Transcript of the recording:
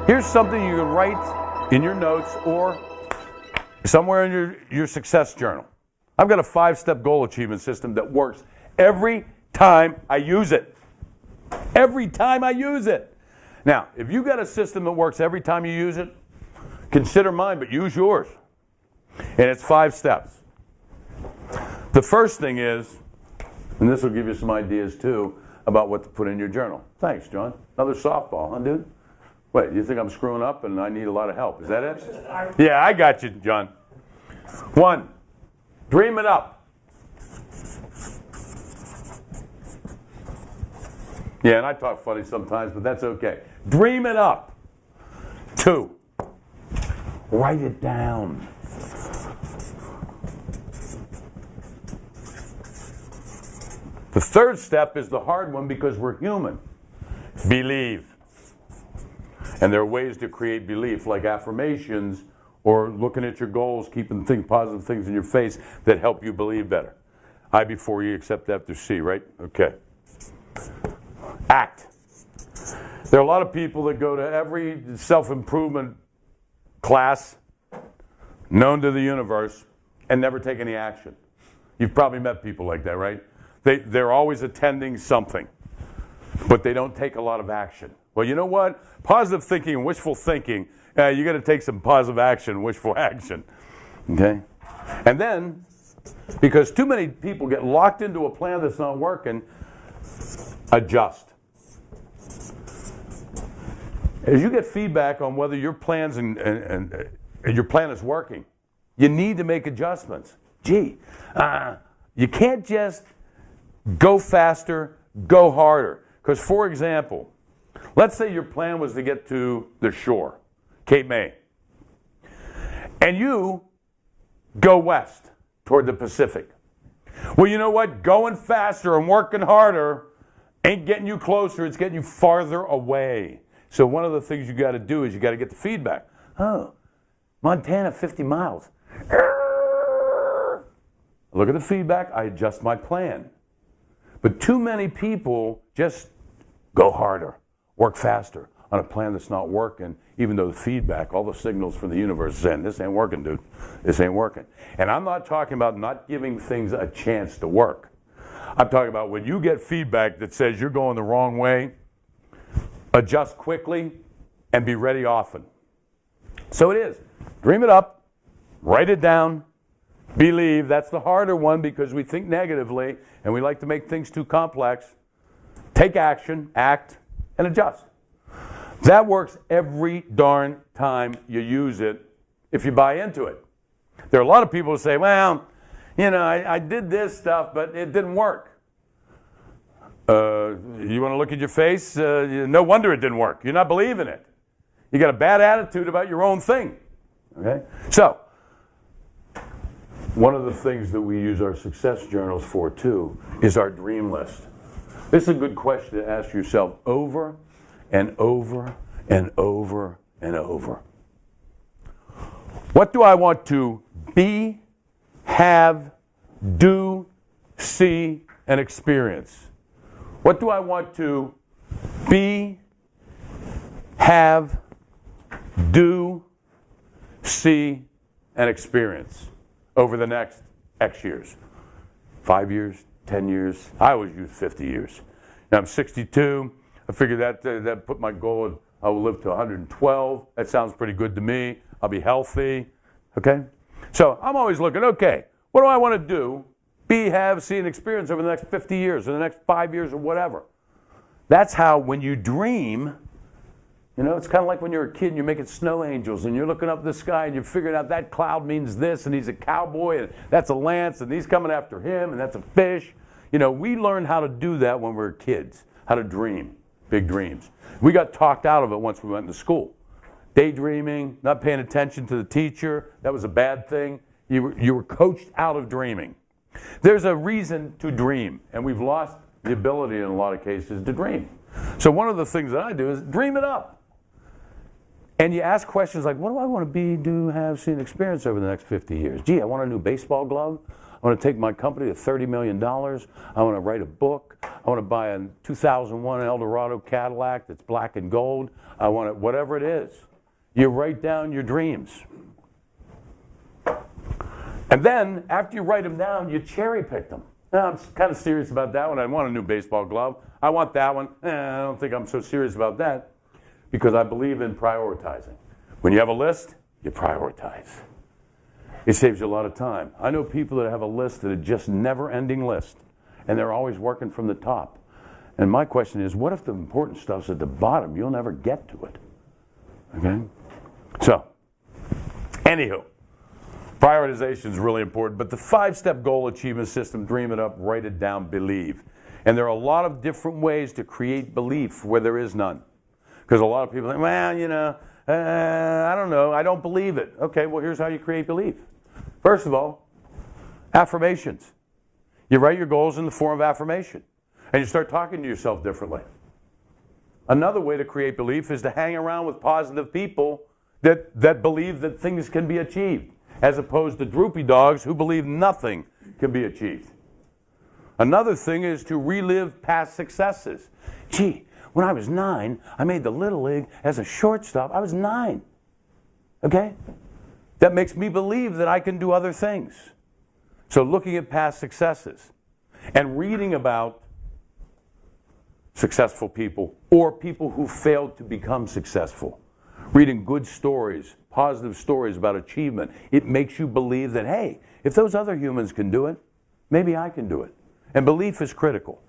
Here's something you can write in your notes or somewhere in your success journal. I've got a 5-step goal achievement system that works every time I use it. Every time I use it. Now, if you got a system that works every time you use it, consider mine, but use yours. And it's 5 steps. The first thing is, and this will give you some ideas too, about what to put in your journal. Thanks, John. Another softball, huh, dude? Wait, you think I'm screwing up and I need a lot of help? Is that it? Yeah, I got you, John. 1, dream it up. Yeah, and I talk funny sometimes, but that's okay. Dream it up. 2, write it down. The third step is the hard one because we're human. Believe. And there are ways to create belief, like affirmations or looking at your goals, keeping positive things in your face that help you believe better. I before E except after C, right? Okay. Act. There are a lot of people that go to every self-improvement class known to the universe and never take any action. You've probably met people like that, right? They're always attending something, but they don't take a lot of action. Well, you know what? Positive thinking and wishful thinking, you got to take some positive action, wishful action. Okay? And then, because too many people get locked into a plan that's not working, adjust. As you get feedback on whether your plans and your plan is working, you need to make adjustments. Gee, you can't just go faster, go harder. Because, for example, let's say your plan was to get to the shore, Cape May, and you go west toward the Pacific. Well, you know what? Going faster and working harder ain't getting you closer, it's getting you farther away. So one of the things you got to do is you got to get the feedback. Oh, Montana, 50 miles. Look at the feedback, I adjust my plan. But too many people just go harder, work faster on a plan that's not working, even though the feedback, all the signals from the universe are saying, this ain't working, dude. This ain't working. And I'm not talking about not giving things a chance to work. I'm talking about when you get feedback that says you're going the wrong way, adjust quickly and be ready often. So it is. Dream it up, write it down, believe. That's the harder one because we think negatively and we like to make things too complex. Take action, act, and adjust. That works every darn time you use it if you buy into it. There are a lot of people who say, well, you know, I did this stuff, but it didn't work. You want to look at your face? No wonder it didn't work. You're not believing it. You got a bad attitude about your own thing. Okay? So, one of the things that we use our success journals for, too, is our dream list. This is a good question to ask yourself over and over and over and over. What do I want to be, have, do, see, and experience? What do I want to be, have, do, see, and experience over the next X years? 5 years, 10 years. I always use 50 years. Now I'm 62. I figured that put my goal, I will live to 112. That sounds pretty good to me. I'll be healthy. Okay? So I'm always looking, okay, what do I want to do? Be, have, see, and experience over the next 50 years or the next 5 years or whatever. That's how when you dream, you know, it's kind of like when you're a kid and you're making snow angels and you're looking up the sky and you're figuring out that cloud means this and he's a cowboy and that's a lance and he's coming after him and that's a fish. You know, we learned how to do that when we were kids, how to dream, big dreams. We got talked out of it once we went to school. Daydreaming, not paying attention to the teacher, that was a bad thing. You were coached out of dreaming. There's a reason to dream, and we've lost the ability in a lot of cases to dream. So one of the things that I do is dream it up. And you ask questions like, what do I want to be, do, have, see, and experience over the next 50 years? Gee, I want a new baseball glove. I want to take my company to $30 million. I want to write a book. I want to buy a 2001 Eldorado Cadillac that's black and gold. I want it, whatever it is. You write down your dreams. And then, after you write them down, you cherry pick them. Now, I'm kind of serious about that one. I want a new baseball glove. I want that one. I don't think I'm so serious about that because I believe in prioritizing. When you have a list, you prioritize. It saves you a lot of time. I know people that have a list that is just never-ending list, and they're always working from the top. And my question is, what if the important stuff's at the bottom? You'll never get to it. Okay? So, anywho. Prioritization is really important, but the 5-step goal achievement system, dream it up, write it down, believe. And there are a lot of different ways to create belief where there is none. Because a lot of people think, well, you know, I don't know, I don't believe it. Okay, well, here's how you create belief. First of all, affirmations. You write your goals in the form of affirmation, and you start talking to yourself differently. Another way to create belief is to hang around with positive people that believe that things can be achieved, as opposed to droopy dogs who believe nothing can be achieved. Another thing is to relive past successes. Gee, when I was 9, I made the Little League as a shortstop. I was 9. Okay? That makes me believe that I can do other things. So looking at past successes and reading about successful people or people who failed to become successful. Reading good stories, positive stories about achievement, it makes you believe that, hey, if those other humans can do it, maybe I can do it. And belief is critical.